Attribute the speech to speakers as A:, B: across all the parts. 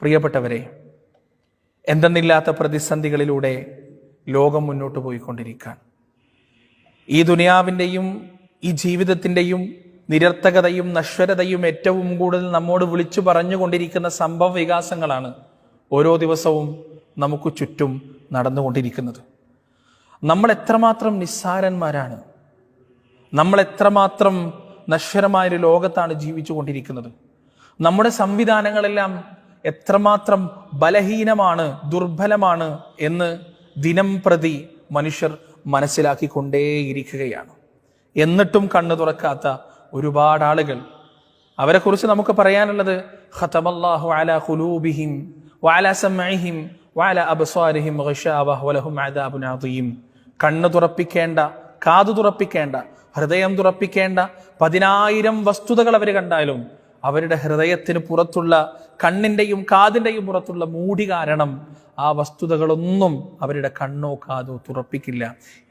A: പ്രിയപ്പെട്ടവരെ, എന്തെന്നില്ലാത്ത പ്രതിസന്ധികളിലൂടെ ലോകം മുന്നോട്ട് പോയിക്കൊണ്ടിരിക്കാൻ, ഈ ദുനിയാവിൻ്റെയും ഈ ജീവിതത്തിൻ്റെയും നിരർത്ഥകതയും നശ്വരതയും ഏറ്റവും കൂടുതൽ നമ്മോട് വിളിച്ചു പറഞ്ഞുകൊണ്ടിരിക്കുന്ന സംഭവ വികാസങ്ങളാണ് ഓരോ ദിവസവും നമുക്ക് ചുറ്റും നടന്നുകൊണ്ടിരിക്കുന്നത്. നമ്മൾ എത്രമാത്രം നിസ്സാരന്മാരാണ്, നമ്മൾ എത്രമാത്രം നശ്വരമായൊരു ലോകത്താണ് ജീവിച്ചു കൊണ്ടിരിക്കുന്നത്. നമ്മുടെ സംവിധാനങ്ങളെല്ലാം എത്രമാത്രം ബലഹീനമാണ്, ദുർബലമാണ് എന്ന് ദിനം പ്രതി മനുഷ്യർ മനസ്സിലാക്കിക്കൊണ്ടേയിരിക്കുകയാണ്. എന്നിട്ടും കണ്ണു തുറക്കാത്ത ഒരുപാട് ആളുകൾ. അവരെക്കുറിച്ച് നമുക്ക് പറയാനുള്ളത് ഖതമല്ലാഹു അലാ ഖുലൂബിഹിം വഅലാ സമഇഹിം വഅലാ അബ്സാരിഹിം ഗിശാവഹ വലഹും അദാബുൻ അദീം. കണ്ണ് തുറപ്പിക്കേണ്ട, കാതു തുറപ്പിക്കേണ്ട, ഹൃദയം തുറപ്പിക്കേണ്ട 10,000 വസ്തുതകൾ അവർ കണ്ടാലും അവരുടെ ഹൃദയത്തിന് പുറത്തുള്ള, കണ്ണിൻ്റെയും കാതിൻ്റെയും പുറത്തുള്ള മൂടി കാരണം ആ വസ്തുതകളൊന്നും അവരുടെ കണ്ണോ കാതോ തുറപ്പിക്കില്ല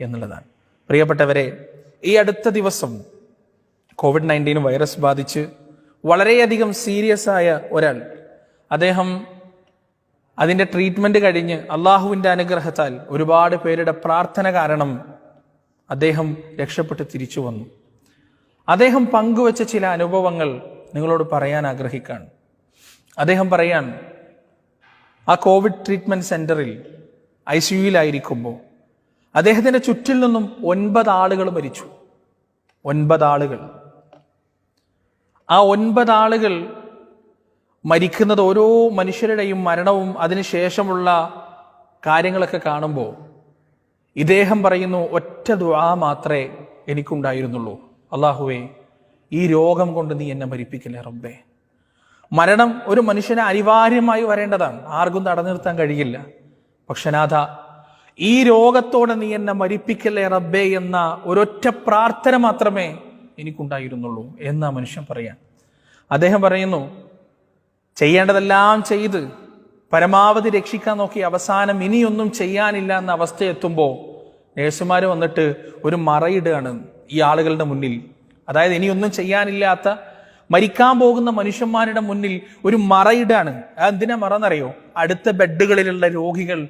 A: എന്നുള്ളതാണ്. പ്രിയപ്പെട്ടവരെ, ഈ അടുത്ത ദിവസം COVID-19 വൈറസ് ബാധിച്ച് വളരെയധികം സീരിയസ് ആയ ഒരാൾ, അദ്ദേഹം അതിൻ്റെ ട്രീറ്റ്മെൻറ്റ് കഴിഞ്ഞ് അള്ളാഹുവിൻ്റെ അനുഗ്രഹത്താൽ ഒരുപാട് പേരുടെ പ്രാർത്ഥന കാരണം അദ്ദേഹം രക്ഷപ്പെട്ട് തിരിച്ചു വന്നു. അദ്ദേഹം പങ്കുവച്ച ചില അനുഭവങ്ങൾ നിങ്ങളോട് പറയാൻ ആഗ്രഹിക്കുകയാണ്. അദ്ദേഹം പറയാൻ, ആ കോവിഡ് ട്രീറ്റ്മെൻറ്റ് സെൻ്ററിൽ ICUയിലായിരിക്കുമ്പോൾ അദ്ദേഹത്തിൻ്റെ ചുറ്റിൽ നിന്നും 9 ആളുകൾ മരിച്ചു. 9 ആളുകൾ. ആ 9 ആളുകൾ മരിക്കുന്നത്, ഓരോ മനുഷ്യരുടെയും മരണവും അതിനുശേഷമുള്ള കാര്യങ്ങളൊക്കെ കാണുമ്പോൾ ഇദ്ദേഹം പറയുന്നു, ഒറ്റ ദുആ മാത്രമേ എനിക്കുണ്ടായിരുന്നുള്ളൂ. അല്ലാഹുവേ, ഈ രോഗം കൊണ്ട് നീ എന്നെ മരിപ്പിക്കില്ലേ റബ്ബേ. മരണം ഒരു മനുഷ്യന് അനിവാര്യമായി വരേണ്ടതാണ്, ആർക്കും തടഞ്ഞു നിർത്താൻ കഴിയില്ല. പക്ഷേ നാഥ, ഈ രോഗത്തോടെ നീ എന്നെ മരിപ്പിക്കല്ലേ റബ്ബേ എന്ന ഒരൊറ്റ പ്രാർത്ഥന മാത്രമേ എനിക്കുണ്ടായിരുന്നുള്ളൂ എന്നാ മനുഷ്യൻ പറയാൻ. അദ്ദേഹം പറയുന്നു, ചെയ്യേണ്ടതെല്ലാം ചെയ്ത് പരമാവധി രക്ഷിക്കാൻ നോക്കി അവസാനം ഇനിയൊന്നും ചെയ്യാനില്ല എന്ന അവസ്ഥയെത്തുമ്പോൾ നേഴ്സുമാർ വന്നിട്ട് ഒരു മറയിടുകയാണ് ഈ ആളുകളുടെ മുന്നിൽ. അതായത് ഇനിയൊന്നും ചെയ്യാനില്ലാത്ത, മരിക്കാൻ പോകുന്ന മനുഷ്യന്മാരുടെ മുന്നിൽ ഒരു മറയിടാണ്. എന്തിനാ മറന്നറിയോ? അടുത്ത ബെഡുകളിലുള്ള രോഗികൾ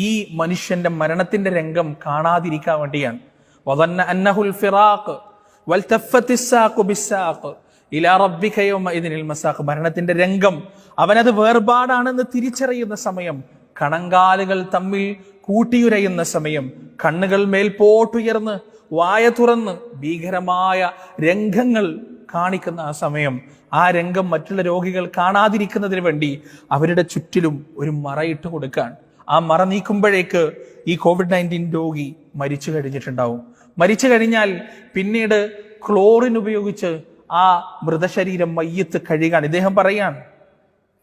A: ഈ മനുഷ്യന്റെ മരണത്തിന്റെ രംഗം കാണാതിരിക്കാൻ വേണ്ടിയാണ്. വദന്ന അന്നഹുൽ ഫിറാഖ് വൽതഫത്തി സാഖു ബിസ്സാഖ് ഇലാ റബ്ബിക യൗമഇദിനിൽ മസാഖ്. മരണത്തിന്റെ രംഗം, അവനത് വേർപാടാണെന്ന് തിരിച്ചറിയുന്ന സമയം, കണങ്കാലുകൾ തമ്മിൽ കൂട്ടിയുരയുന്ന സമയം, കണ്ണുകൾ മേൽപോട്ടുയർന്ന് വായ തുറന്ന് ഭീകരമായ രംഗങ്ങൾ കാണിക്കുന്ന ആ സമയം, ആ രംഗം മറ്റുള്ള രോഗികൾ കാണാതിരിക്കുന്നതിന് വേണ്ടി അവരുടെ ചുറ്റിലും ഒരു മറയിട്ട് കൊടുക്കാൻ. ആ മറ നീക്കുമ്പോഴേക്ക് ഈ COVID-19 രോഗി മരിച്ചു കഴിഞ്ഞിട്ടുണ്ടാവും. മരിച്ചു കഴിഞ്ഞാൽ പിന്നീട് ക്ലോറിൻ ഉപയോഗിച്ച് ആ മൃതശരീരം മയ്യത്ത് കഴുകാൻ ഇദ്ദേഹം പറയാൻ.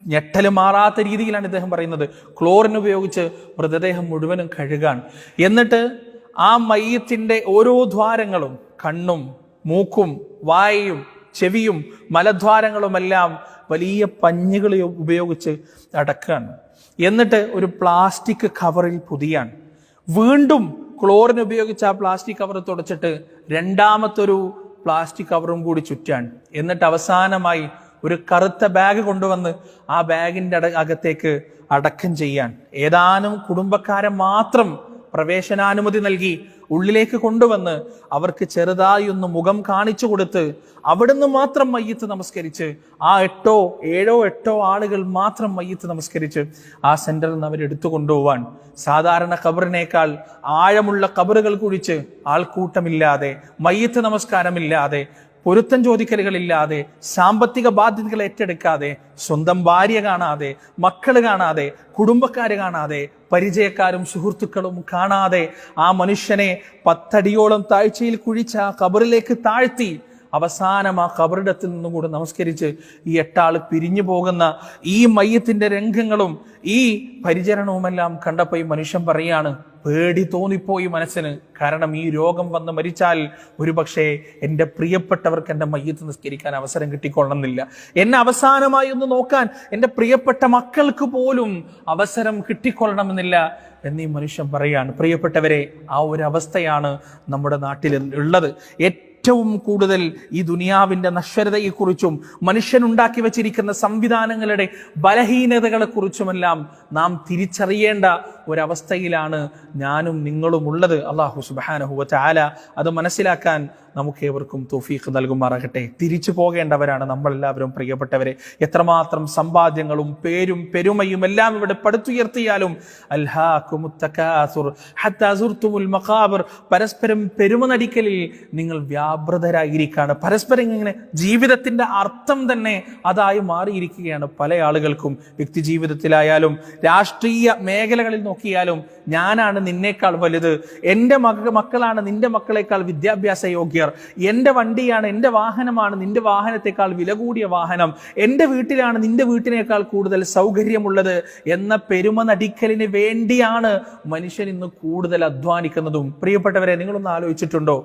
A: ഞെട്ടല് മാറാത്ത രീതിയിലാണ് ഇദ്ദേഹം പറയുന്നത്. ക്ലോറിൻ ഉപയോഗിച്ച് മൃതദേഹം മുഴുവനും കഴുകാൻ. എന്നിട്ട് ആ മയ്യത്തിന്റെ ഓരോ ദ്വാരങ്ങളും, കണ്ണും മൂക്കും വായയും ചെവിയും മലദ്വാരങ്ങളുമെല്ലാം വലിയ പഞ്ഞുകൾ ഉപയോഗിച്ച് അടക്കാൻ. എന്നിട്ട് ഒരു പ്ലാസ്റ്റിക് കവറിൽ പൊതിയാൻ. വീണ്ടും ക്ലോറിൻ ഉപയോഗിച്ച് ആ പ്ലാസ്റ്റിക് കവർ തുടച്ചിട്ട് രണ്ടാമത്തൊരു പ്ലാസ്റ്റിക് കവറും കൂടി ചുറ്റാൻ. എന്നിട്ട് അവസാനമായി ഒരു കറുത്ത ബാഗ് കൊണ്ടുവന്ന് ആ ബാഗിന്റെ അകത്തേക്ക് അടക്കം ചെയ്യാൻ. ഏതാനും കുടുംബക്കാരെ മാത്രം പ്രവേശനാനുമതി നൽകി ഉള്ളിലേക്ക് കൊണ്ടുവന്ന് അവർക്ക് ചെറുതായി ഒന്ന് മുഖം കാണിച്ചു കൊടുത്ത് അവിടുന്ന് മാത്രം മയ്യത്ത് നമസ്കരിച്ച്, ആ 7-8 ആളുകൾ മാത്രം മയ്യത്ത് നമസ്കരിച്ച് ആ സെന്ററിൽ നിന്ന് അവരെടുത്തു കൊണ്ടുപോവാൻ. സാധാരണ ഖബറിനേക്കാൾ ആഴമുള്ള ഖബറുകൾ കുഴിച്ച് ആൾക്കൂട്ടമില്ലാതെ, മയ്യത്ത് നമസ്കാരമില്ലാതെ, പൊരുത്തം ചോദിക്കലുകളില്ലാതെ, സാമ്പത്തിക ബാധ്യതകൾ ഏറ്റെടുക്കാതെ, സ്വന്തം ഭാര്യ കാണാതെ, മക്കള് കാണാതെ, കുടുംബക്കാര് കാണാതെ, പരിചയക്കാരും സുഹൃത്തുക്കളും കാണാതെ ആ മനുഷ്യനെ 10 അടിയോളം താഴ്ചയിൽ കുഴിച്ച ആ ഖബറിലേക്ക് താഴ്ത്തി അവസാനം ആ ഖബറിടത്തിൽ നിന്നും കൂടെ നമസ്കരിച്ച് ഈ 8 ആള് പിരിഞ്ഞു പോകുന്ന ഈ മയ്യത്തിന്റെ രംഗങ്ങളും ഈ പരിചരണവുമെല്ലാം കണ്ടപ്പോൾ ഈ മനുഷ്യൻ പറയാണ്, പേടി തോന്നിപ്പോയി മനസ്സിന്. കാരണം ഈ രോഗം വന്ന് മരിച്ചാൽ ഒരു പക്ഷേ എൻ്റെ പ്രിയപ്പെട്ടവർക്ക് എൻ്റെ മയ്യത്ത് നിസ്കരിക്കാൻ അവസരം കിട്ടിക്കൊള്ളണമെന്നില്ല. എന്നെ അവസാനമായി ഒന്ന് നോക്കാൻ എൻ്റെ പ്രിയപ്പെട്ട മക്കൾക്ക് പോലും അവസരം കിട്ടിക്കൊള്ളണമെന്നില്ല എന്നീ മനുഷ്യൻ പറയാണ്. പ്രിയപ്പെട്ടവരെ, ആ ഒരു അവസ്ഥയാണ് നമ്മുടെ നാട്ടിൽ ഉള്ളത്. ഏറ്റവും കൂടുതൽ ഈ ദുനിയാവിന്റെ നശ്വരതയെക്കുറിച്ചും മനുഷ്യനുണ്ടാക്കി വച്ചിരിക്കുന്ന സംവിധാനങ്ങളുടെ ബലഹീനതകളെക്കുറിച്ചുമെല്ലാം നാം തിരിച്ചറിയേണ്ട ഒരവസ്ഥയിലാണ് ഞാനും നിങ്ങളും ഉള്ളത്. അല്ലാഹു സുബ്ഹാനഹു വ തആല അത് മനസ്സിലാക്കാൻ നമുക്ക് ഏവർക്കും തൗഫീഖ് നൽകുമാറാകട്ടെ. തിരിച്ചു പോകേണ്ടവരാണ് നമ്മളെല്ലാവരും പ്രിയപ്പെട്ടവരെ. എത്രമാത്രം സമ്പാദ്യങ്ങളും പേരും പെരുമയും എല്ലാം ഇവിടെ പടുത്തുയർത്തിയാലും അൽഹാകുമുത് തകാസുർ ഹത്താ സുർതുമുൽ മഖാബിർ, പരസ്പരം പെരുമ നടിക്കലിൽ നിങ്ങൾ വ്യാപൃതരായിരിക്കുകയാണ്. പരസ്പരം ഇങ്ങനെ ജീവിതത്തിന്റെ അർത്ഥം തന്നെ അതായി മാറിയിരിക്കുകയാണ് പല ആളുകൾക്കും. വ്യക്തി ജീവിതത്തിലായാലും രാഷ്ട്രീയ മേഖലകളിൽ നോക്കിയാലും ഞാനാണ് നിന്നേക്കാൾ വലുത്, എൻ്റെ മക്കളാണ് നിന്റെ മക്കളെക്കാൾ വിദ്യാഭ്യാസ യോഗ്യർ, എൻ്റെ വണ്ടിയാണ്, എൻ്റെ വാഹനമാണ് നിന്റെ വാഹനത്തെക്കാൾ വില കൂടിയ വാഹനം, എൻ്റെ വീട്ടിലാണ് നിന്റെ വീട്ടിനേക്കാൾ കൂടുതൽ സൗകര്യമുള്ളത് എന്ന പെരുമ നടിക്കലിന് വേണ്ടിയാണ് മനുഷ്യൻ ഇന്ന് കൂടുതൽ അധ്വാനിക്കുന്നതും. പ്രിയപ്പെട്ടവരെ, നിങ്ങളൊന്ന് ആലോചിച്ചിട്ടുണ്ടോ?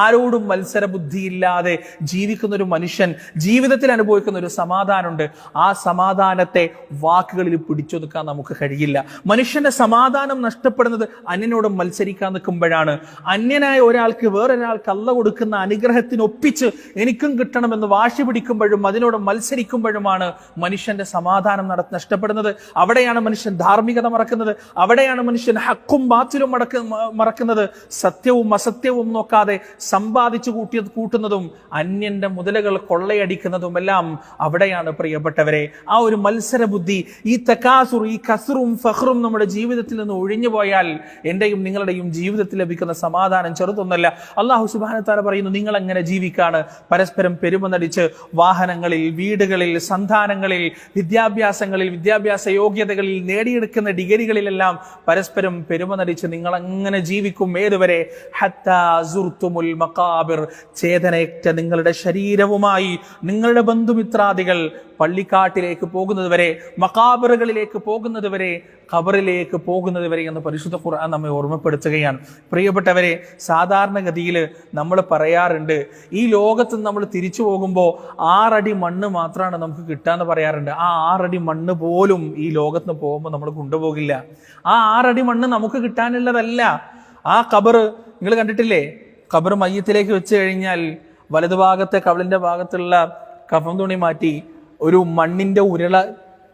A: ആരോടും മത്സര ബുദ്ധിയില്ലാതെ ജീവിക്കുന്ന ഒരു മനുഷ്യൻ ജീവിതത്തിൽ അനുഭവിക്കുന്ന ഒരു സമാധാനമുണ്ട്. ആ സമാധാനത്തെ വാക്കുകളിൽ പിടിച്ചൊതുക്കാൻ നമുക്ക് കഴിയില്ല. മനുഷ്യന്റെ സമാധാനം നഷ്ടപ്പെടുന്നത് അന്യനോട് മത്സരിക്കാൻ നിൽക്കുമ്പോഴാണ്. അന്യനായ ഒരാൾക്ക് വേറൊരാൾക്ക് അള്ള കൊടുക്കുന്ന അനുഗ്രഹത്തിനൊപ്പിച്ച് എനിക്കും കിട്ടണമെന്ന് വാശി പിടിക്കുമ്പോഴും അതിനോട് മത്സരിക്കുമ്പോഴുമാണ് മനുഷ്യന്റെ സമാധാനം നഷ്ടപ്പെടുന്നത്. അവിടെയാണ് മനുഷ്യൻ ധാർമ്മികത മറക്കുന്നത്. അവിടെയാണ് മനുഷ്യൻ ഹക്കും ബാത്തിലും മറക്കുന്നത്. സത്യവും അസത്യവും നോക്കാതെ സമ്പാദിച്ചു കൂട്ടുന്നതും അന്യന്റെ മുതലുകൾ കൊള്ളയടിക്കുന്നതും എല്ലാം അവിടെയാണ് പ്രിയപ്പെട്ടവരെ. ആ ഒരു മത്സര ബുദ്ധി, ഈ തകാസുർ, ഈ കസ്റും ഫഖ്റും നമ്മുടെ ജീവിതത്തിൽ നിന്ന് ഒഴിഞ്ഞു പോയാൽ എന്റെയും നിങ്ങളുടെയും ജീവിതത്തിൽ ലഭിക്കുന്ന സമാധാനം ചെറുതൊന്നല്ല. അല്ലാഹു സുബ്ഹാനഹു വ തആല പറയുന്നു, നിങ്ങൾ എങ്ങനെ ജീവിക്കാണ്? പരസ്പരം പെരുമ നടിച്ച് വാഹനങ്ങളിൽ, വീടുകളിൽ, സന്താനങ്ങളിൽ, വിദ്യാഭ്യാസങ്ങളിൽ, വിദ്യാഭ്യാസ യോഗ്യതകളിൽ, നേടിയെടുക്കുന്ന ഡിഗ്രികളിലെല്ലാം പരസ്പരം പെരുമ നടിച്ച് നിങ്ങൾ എങ്ങനെ ജീവിക്കും? ഏതുവരെ? ഹത്താ സുർതുമുൽ മഖാബിർ, ചേതനയേറ്റ നിങ്ങളുടെ ശരീരവുമായി നിങ്ങളുടെ ബന്ധുമിത്രാദികൾ പള്ളിക്കാട്ടിലേക്ക് പോകുന്നത് വരെ, മഖാബറുകളിലേക്ക് പോകുന്നത് വരെ, ഖബറിലേക്ക് പോകുന്നത് വരെ എന്ന് പരിശുദ്ധ ഖുർആൻ നമ്മെ ഓർമ്മപ്പെടുത്തുകയാണ്. പ്രിയപ്പെട്ടവരെ, സാധാരണഗതിയിൽ നമ്മൾ പറയാറുണ്ട്, ഈ ലോകത്ത് നമ്മൾ തിരിച്ചു പോകുമ്പോൾ 6 അടി മണ്ണ് മാത്രമാണ് നമുക്ക് കിട്ടാന്ന് പറയാറുണ്ട്. ആ 6 അടി മണ്ണ് പോലും ഈ ലോകത്ത് നിന്ന് പോകുമ്പോൾ നമ്മൾ കൊണ്ടുപോകില്ല. ആ 6 അടി മണ്ണ് നമുക്ക് കിട്ടാനുള്ളതല്ല. ആ ഖബർ നിങ്ങൾ കണ്ടിട്ടില്ലേ? ഖബർ മയ്യത്തിലേക്ക് വെച്ച് കഴിഞ്ഞാൽ വലതുഭാഗത്തെ കവിളിന്റെ ഭാഗത്തുള്ള കഫം തുണി മാറ്റി ഒരു മണ്ണിന്റെ ഉരുള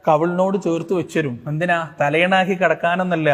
A: കവിളിനോട് ചേർത്ത് വെച്ചരും. എന്തിനാ? തലയണാക്കി കിടക്കാനെന്നല്ല.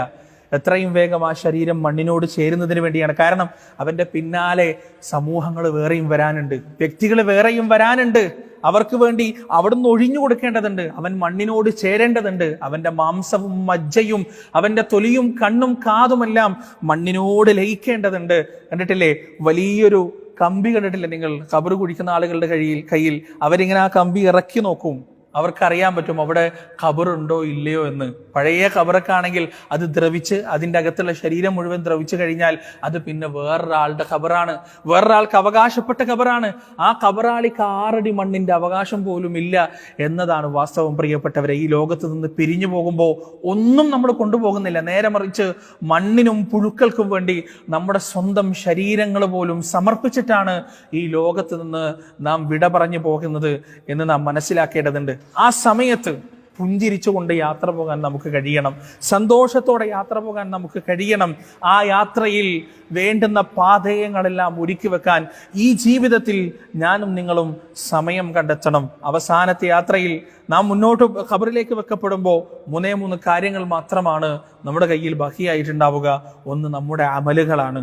A: എത്രയും വേഗം ആ ശരീരം മണ്ണിനോട് ചേരുന്നതിന് വേണ്ടിയാണ്. കാരണം അവന്റെ പിന്നാലെ സമൂഹങ്ങൾ വേറെയും വരാനുണ്ട്, വ്യക്തികൾ വേറെയും വരാനുണ്ട്. അവർക്ക് വേണ്ടി അവിടുന്ന് ഒഴിഞ്ഞു കൊടുക്കേണ്ടതുണ്ട്. അവൻ മണ്ണിനോട് ചേരേണ്ടതുണ്ട്. അവന്റെ മാംസവും മജ്ജയും അവന്റെ തൊലിയും കണ്ണും കാതുമെല്ലാം മണ്ണിനോട് ലയിക്കേണ്ടതുണ്ട്. കണ്ടിട്ടില്ലേ? വലിയൊരു കമ്പി കണ്ടിട്ടില്ലേ നിങ്ങൾ? ഖബർ കുഴിക്കുന്ന ആളുകളുടെ കയ്യിൽ അവരിങ്ങനെ ആ കമ്പി ഇറക്കി നോക്കും. അവർക്കറിയാൻ പറ്റും അവിടെ ഖബറുണ്ടോ ഇല്ലയോ എന്ന്. പഴയ ഖബറൊക്കെ ആണെങ്കിൽ അത് ദ്രവിച്ച് അതിൻ്റെ അകത്തുള്ള ശരീരം മുഴുവൻ ദ്രവിച്ചു കഴിഞ്ഞാൽ അത് പിന്നെ വേറൊരാളുടെ ഖബറാണ്, വേറൊരാൾക്ക് അവകാശപ്പെട്ട ഖബറാണ്. ആ ഖബറാളിക്ക് 6 അടി മണ്ണിന്റെ അവകാശം പോലും ഇല്ല എന്നതാണ് വാസ്തവം. പ്രിയപ്പെട്ടവരെ, ഈ ലോകത്ത് നിന്ന് പിരിഞ്ഞു പോകുമ്പോൾ ഒന്നും നമ്മൾ കൊണ്ടുപോകുന്നില്ല. നേരെ മറിച്ച് മണ്ണിനും പുഴുക്കൾക്കും വേണ്ടി നമ്മുടെ സ്വന്തം ശരീരങ്ങൾ പോലും സമർപ്പിച്ചിട്ടാണ് ഈ ലോകത്ത് നിന്ന് നാം വിട പറഞ്ഞു പോകുന്നത് എന്ന് നാം മനസ്സിലാക്കേണ്ടതുണ്ട്. ആ സമയത്ത് പുഞ്ചിരിച്ചുകൊണ്ട് യാത്ര പോകാൻ നമുക്ക് കഴിയണം. സന്തോഷത്തോടെ യാത്ര പോകാൻ നമുക്ക് കഴിയണം. ആ യാത്രയിൽ വേണ്ടുന്ന പാഥേയങ്ങളെല്ലാം ഒരുക്കി വെക്കാൻ ഈ ജീവിതത്തിൽ ഞാനും നിങ്ങളും സമയം കണ്ടെത്തണം. അവസാനത്തെ യാത്രയിൽ നാം മുന്നോട്ട് ഖബറിലേക്ക് വെക്കപ്പെടുമ്പോൾ 3 കാര്യങ്ങൾ മാത്രമാണ് നമ്മുടെ കയ്യിൽ ബാക്കിയായിട്ടുണ്ടാവുക. 1 നമ്മുടെ അമലുകളാണ്,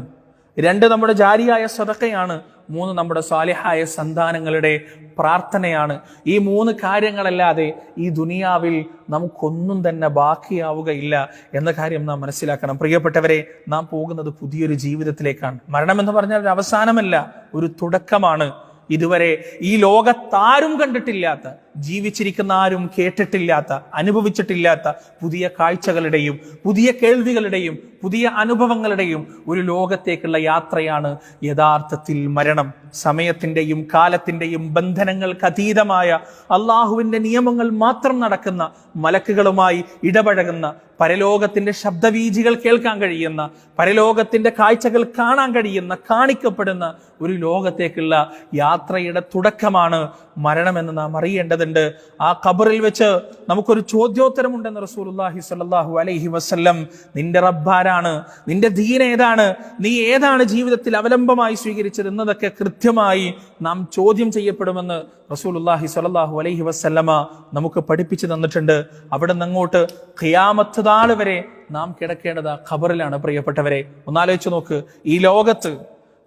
A: 2 നമ്മുടെ ജാരിയായ സദഖയാണ്, 3 നമ്മുടെ സാലിഹായ സന്താനങ്ങളുടെ പ്രാർത്ഥനയാണ്. ഈ 3 കാര്യങ്ങളല്ലാതെ ഈ ദുനിയാവിൽ നമുക്കൊന്നും തന്നെ ബാക്കിയാവുകയില്ല എന്ന കാര്യം നാം മനസ്സിലാക്കണം. പ്രിയപ്പെട്ടവരെ, നാം പോകുന്നത് പുതിയൊരു ജീവിതത്തിലേക്കാണ്. മരണമെന്ന് പറഞ്ഞാൽ ഒരു അവസാനമല്ല, ഒരു തുടക്കമാണ്. ഇതുവരെ ഈ ലോകത്താരും കണ്ടിട്ടില്ലാത്ത, ജീവിച്ചിരിക്കുന്ന ആരും കേട്ടിട്ടില്ലാത്ത, അനുഭവിച്ചിട്ടില്ലാത്ത പുതിയ കാഴ്ചകളുടെയും പുതിയ കേൾവികളുടെയും പുതിയ അനുഭവങ്ങളുടെയും ഒരു ലോകത്തേക്കുള്ള യാത്രയാണ് യഥാർത്ഥത്തിൽ മരണം. സമയത്തിന്റെയും കാലത്തിന്റെയും ബന്ധനങ്ങൾക്ക് അതീതമായ അള്ളാഹുവിന്റെ നിയമങ്ങൾ മാത്രം നടക്കുന്ന, മലക്കുകളുമായി ഇടപഴകുന്ന, പരലോകത്തിന്റെ ശബ്ദവീചികൾ കേൾക്കാൻ കഴിയുന്ന, പരലോകത്തിന്റെ കാഴ്ചകൾ കാണാൻ കഴിയുന്ന, കാണിക്കപ്പെടുന്ന ഒരു ലോകത്തേക്കുള്ള യാത്രയുടെ തുടക്കമാണ് മരണമെന്ന് നാം അറിയേണ്ടതുണ്ട്. കിടക്കേണ്ടതുണ്ട്. ആ ഖബറിൽ വെച്ച് നമുക്കൊരു ചോദ്യോത്തരമുണ്ടെന്ന് റസൂലുള്ളാഹി സ്വല്ലല്ലാഹു അലൈഹി വസല്ലം. നിന്റെ റബ്ബാരാണ്, നിന്റെ ദീൻ ഏതാണ്, നീ ഏതാണ് ജീവിതത്തിൽ അവലംബമായി സ്വീകരിച്ചത് എന്നതൊക്കെ കൃത്യമായി നാം ചോദ്യം ചെയ്യപ്പെടുമെന്ന് റസൂലുള്ളാഹി സ്വല്ലല്ലാഹു അലൈഹി വസല്ലമ നമുക്ക് പഠിപ്പിച്ചു തന്നിട്ടുണ്ട്. അവിടെ നിന്ന് അങ്ങോട്ട് ഖിയാമത്ത് നാൾ വരെ നാം കിടക്കേണ്ടത് ഖബറിലാണ്. പ്രിയപ്പെട്ടവരെ, ഒന്നാലോചിച്ച് നോക്ക്. ഈ ലോകത്ത്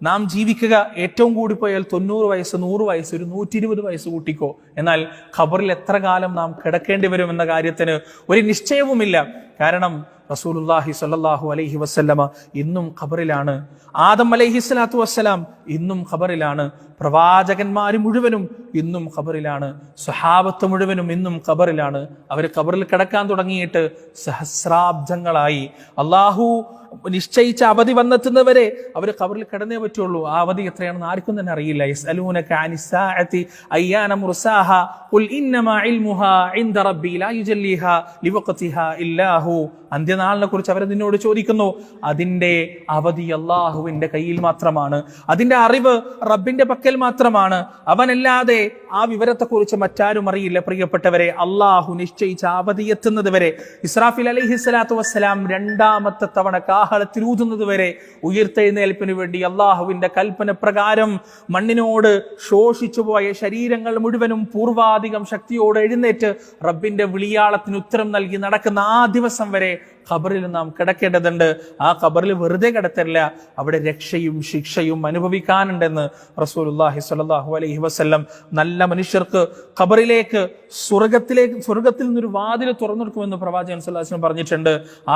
A: നാം ജീവിക്കുക ഏറ്റവും കൂടി പോയാൽ 90 വയസ്സ്, 100 വയസ്സ്, ഒരു 120 വയസ്സ് കൂട്ടിക്കോ. എന്നാൽ ഖബറിൽ എത്ര കാലം നാം കിടക്കേണ്ടി വരും എന്ന കാര്യത്തിന് ഒരു നിശ്ചയവുമില്ല. കാരണം റസൂലുള്ളാഹി സ്വല്ലല്ലാഹു അലൈഹി വസല്ലമ ഇന്നും ഖബറിലാണ്. ആദം അലൈഹിസ്സലാത്തു വസ്സലാം ഇന്നും ഖബറിലാണ്. പ്രവാചകന്മാർ മുഴുവനും ഇന്നും ഖബറിലാണ്. സ്വഹാബത്ത് മുഴുവനും ഇന്നും ഖബറിലാണ്. അവർ ഖബറിൽ കിടക്കാൻ തുടങ്ങിയിട്ട് സഹസ്രാബ്ദങ്ങളായി. അള്ളാഹു നിശ്ചയിച്ച അവധി വന്നെത്തുന്നവരെ അവർ ഖബറിൽ കിടന്നേ പറ്റുള്ളൂ. ആ അവധി എത്രയാണെന്ന് ആർക്കും തന്നെ അറിയില്ല. യസ്അലൂനക അനിസ്സാഅതി അയ്യാന മുർസാഹ ഖുൽ ഇന്നമാ ഇൽമുഹാ ഇൻദ റബ്ബി ലാ യുജല്ലിഹാ ലിവഖതിഹാ ഇല്ലാഹു. അന്ത്യനാളിനെ കുറിച്ച് അവർ നിന്നോട് ചോദിക്കുന്നു. അതിന്റെ അവധി അള്ളാഹുവിന്റെ കയ്യിൽ മാത്രമാണ്. അതിന്റെ അറിവ് റബ്ബിന്റെ പക്കൽ മാത്രമാണ്. അവനല്ലാതെ ആ വിവരത്തെക്കുറിച്ച് മറ്റാരും അറിയില്ല. പ്രിയപ്പെട്ടവരെ, അള്ളാഹു നിശ്ചയിച്ച അവധി എത്തുന്നത് വരെ, ഇസ്രാഫീൽ അലൈഹിസ്സലാത്തു വസ്സലാം രണ്ടാമത്തെ തവണ കാഹളത്തിൽ ഊതുന്നത് വരെ, ഉയർത്തെഴുന്നേൽപ്പിന് വേണ്ടി അള്ളാഹുവിന്റെ കൽപ്പന പ്രകാരം മണ്ണിനോട് ശോഷിച്ചു പോയ ശരീരങ്ങൾ മുഴുവനും പൂർവാധികം ശക്തിയോട് എഴുന്നേറ്റ് റബ്ബിന്റെ വിളിയാളത്തിന് ഉത്തരം നൽകി നടക്കുന്ന ആ ദിവസം വരെ ഖബറിൽ നാം കിടക്കേണ്ടതുണ്ട്. ആ ഖബറിൽ വെറുതെ കിടത്തല്ല, അവിടെ രക്ഷയും ശിക്ഷയും അനുഭവിക്കാനുണ്ടെന്ന് റസൂലുള്ളാഹി സ്വല്ലല്ലാഹു അലൈഹി വസല്ലം. നല്ല മനുഷ്യർക്ക് ഖബറിലേക്ക്, സ്വർഗത്തിൽ നിന്നൊരു വാതിൽ തുറന്നെടുക്കുമെന്ന് പ്രവാചകൻ സ്വല്ലല്ലാഹു അലൈഹി വസല്ലം പറഞ്ഞിട്ടുണ്ട്. ആ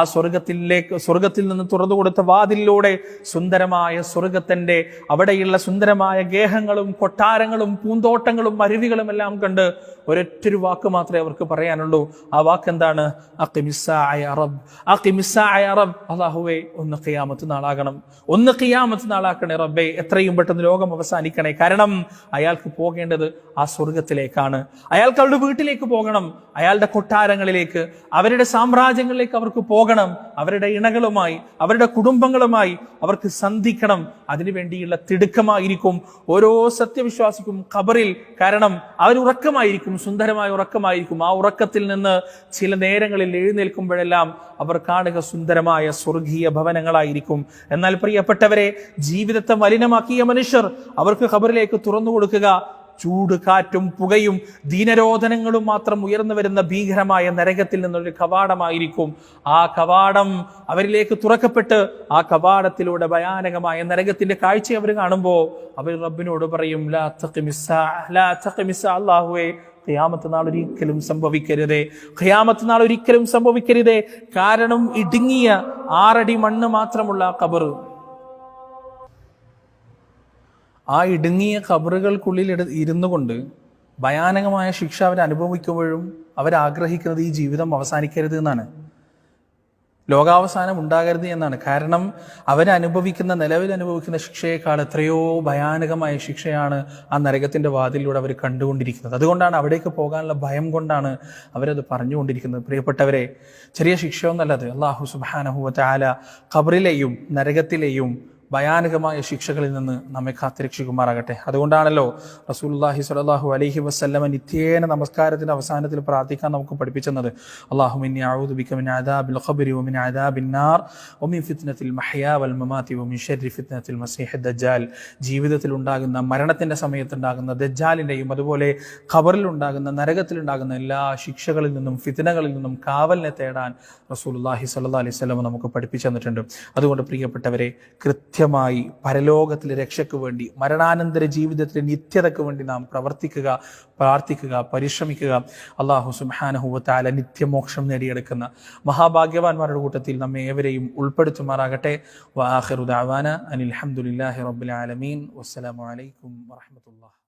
A: സ്വർഗത്തിൽ നിന്ന് തുറന്നു കൊടുത്ത വാതിലിലൂടെ സുന്ദരമായ സ്വർഗത്തിന്റെ അവിടെയുള്ള സുന്ദരമായ ഗേഹങ്ങളും കൊട്ടാരങ്ങളും പൂന്തോട്ടങ്ങളും അരുവികളും എല്ലാം കണ്ട് ഒരൊറ്റൊരു വാക്ക് മാത്രമേ അവർക്ക് പറയാനുള്ളൂ. ആ വാക്കെന്താണ്? അല്ലാഹുവേ, ഒന്ന് ഖിയാമത്ത് നാളാകണം, ഒന്ന് ഖിയാമത്ത് നാളാക്കണേ റബ്ബേ, എത്രയും പെട്ടെന്ന് ലോകം അവസാനിക്കണേ. കാരണം അയാൾക്ക് പോകേണ്ടത് ആ സ്വർഗത്തിലേക്കാണ്. അയാൾക്ക് അവരുടെ വീട്ടിലേക്ക് പോകണം, അയാളുടെ കൊട്ടാരങ്ങളിലേക്ക്, അവരുടെ സാമ്രാജ്യങ്ങളിലേക്ക് അവർക്ക് പോകണം. അവരുടെ ഇണകളുമായി, അവരുടെ കുടുംബങ്ങളുമായി അവർക്ക് സന്ധിക്കണം. അതിനുവേണ്ടിയുള്ള തിടുക്കമായിരിക്കും ഓരോ സത്യവിശ്വാസിക്കും ഖബറിൽ. കാരണം അവരുറക്കമായിരിക്കും, സുന്ദരമായ ഉറക്കമായിരിക്കും. ആ ഉറക്കത്തിൽ നിന്ന് ചില നേരങ്ങളിൽ എഴുന്നേൽക്കുമ്പോഴെല്ലാം അവർ കാണുക സുന്ദരമായ സ്വർഗീയ ഭവനങ്ങളായിരിക്കും. എന്നാൽ പ്രിയപ്പെട്ടവരെ, ജീവിതത്തെ മലിനമാക്കിയ മനുഷ്യർ, അവർക്ക് ഖബറിലേക്ക് തുറന്നു കൊടുക്കുക ചൂട്, കാറ്റും പുകയും ദീനരോധനങ്ങളും മാത്രം ഉയർന്നു വരുന്ന ഭീകരമായ നരകത്തിൽ നിന്നൊരു കവാടമായിരിക്കും. ആ കവാടം അവരിലേക്ക് തുറക്കപ്പെട്ട് ആ കവാടത്തിലൂടെ ഭയാനകമായ നരകത്തിന്റെ കാഴ്ച അവർ കാണുമ്പോൾ അവർ റബ്ബിനോട് പറയും, അല്ലാഹുവേ, ഖിയാമത്ത് നാൾ ഒരിക്കലും സംഭവിക്കരുതേ, ഖിയാമത്ത് നാൾ ഒരിക്കലും സംഭവിക്കരുതേ. കാരണം ഇടുങ്ങിയ 6 അടി മണ്ണ് മാത്രമുള്ള ഖബർ, ആ ഇടുങ്ങിയ ഖബറുകൾക്കുള്ളിൽ ഇരുന്നു കൊണ്ട് ഭയാനകമായ ശിക്ഷ അവർ അനുഭവിക്കുമ്പോഴും അവരാഗ്രഹിക്കുന്നത് ഈ ജീവിതം അവസാനിക്കരുത് എന്നാണ്, ലോകാവസാനം ഉണ്ടാകരുത് എന്നാണ്. കാരണം നിലവിൽ അനുഭവിക്കുന്ന ശിക്ഷയേക്കാൾ എത്രയോ ഭയാനകമായ ശിക്ഷയാണ് ആ നരകത്തിന്റെ വാതിലൂടെ അവർ കണ്ടുകൊണ്ടിരിക്കുന്നത്. അതുകൊണ്ടാണ്, അവിടേക്ക് പോകാനുള്ള ഭയം കൊണ്ടാണ് അവരത് പറഞ്ഞുകൊണ്ടിരിക്കുന്നത്. പ്രിയപ്പെട്ടവരെ, ചെറിയ ശിക്ഷയൊന്നല്ലത്. അല്ലാഹു സുബ്ഹാനഹു വ തആല ഖബറിലെയും നരകത്തിലെയും ഭയാനകമായ ശിക്ഷകളിൽ നിന്ന് നമ്മെ കാത്തിരക്ഷിക്കുമാറാകട്ടെ. അതുകൊണ്ടാണല്ലോ റസൂലുള്ളാഹി സ്വല്ലല്ലാഹു അലൈഹി വസല്ലമ നിത്യേന നമസ്കാരത്തിന്റെ അവസാനത്തിൽ പ്രാർത്ഥിക്കാൻ നമുക്ക് പഠിപ്പിച്ചത്. അല്ലാഹുമ്മ ഇന്നി അഊദു ബിക മിൻ അദാബിൽ ഖബ്രി വമിൻ അദാബിൻ നാർ വമിൻ ഫിത്നത്തിൽ മഹ്യാ വൽ മമാതി വമിൻ ശർരി ഫിത്നത്തിൽ മസീഹ് ദജ്ജാൽ. ജീവിതത്തിൽ ഉണ്ടാകുന്ന, മരണത്തിന്റെ സമയത്തുണ്ടാകുന്ന ദജ്ജാലിന്റെയും അതുപോലെ ഖബറിൽ ഉണ്ടാകുന്ന, നരകത്തിലുണ്ടാകുന്ന എല്ലാ ശിക്ഷകളിൽ നിന്നും ഫിത്നകളിൽ നിന്നും കാവലിനെ തേടാൻ റസൂലുള്ളാഹി സ്വല്ലല്ലാഹു അലൈഹി വസല്ലമ നമുക്ക് പഠിപ്പിച്ചു തന്നിട്ടുണ്ട്. അതുകൊണ്ട് പ്രിയപ്പെട്ടവരെ, കൃത്യമായി പരലോകത്തിലെ രക്ഷയ്ക്ക് വേണ്ടി, മരണാനന്തര ജീവിതത്തിലെ നിത്യതയ്ക്ക് വേണ്ടി നാം പ്രവർത്തിക്കുക, പ്രാർത്ഥിക്കുക, പരിശ്രമിക്കുക. അല്ലാഹു സുബ്ഹാനഹു വ തആല നിത്യമോക്ഷം നേടിയെടുക്കുന്ന മഹാഭാഗ്യവാന്മാരുടെ കൂട്ടത്തിൽ നമ്മെ ഏവരെയും ഉൾപ്പെടുത്തുമാറാകട്ടെ. വആഖിറു ദഅവാന അനിൽ ഹംദുലില്ലാഹി റബ്ബിൽ ആലമീൻ. വസ്സലാമു അലൈക്കും വറഹ്മത്തുള്ളാഹി.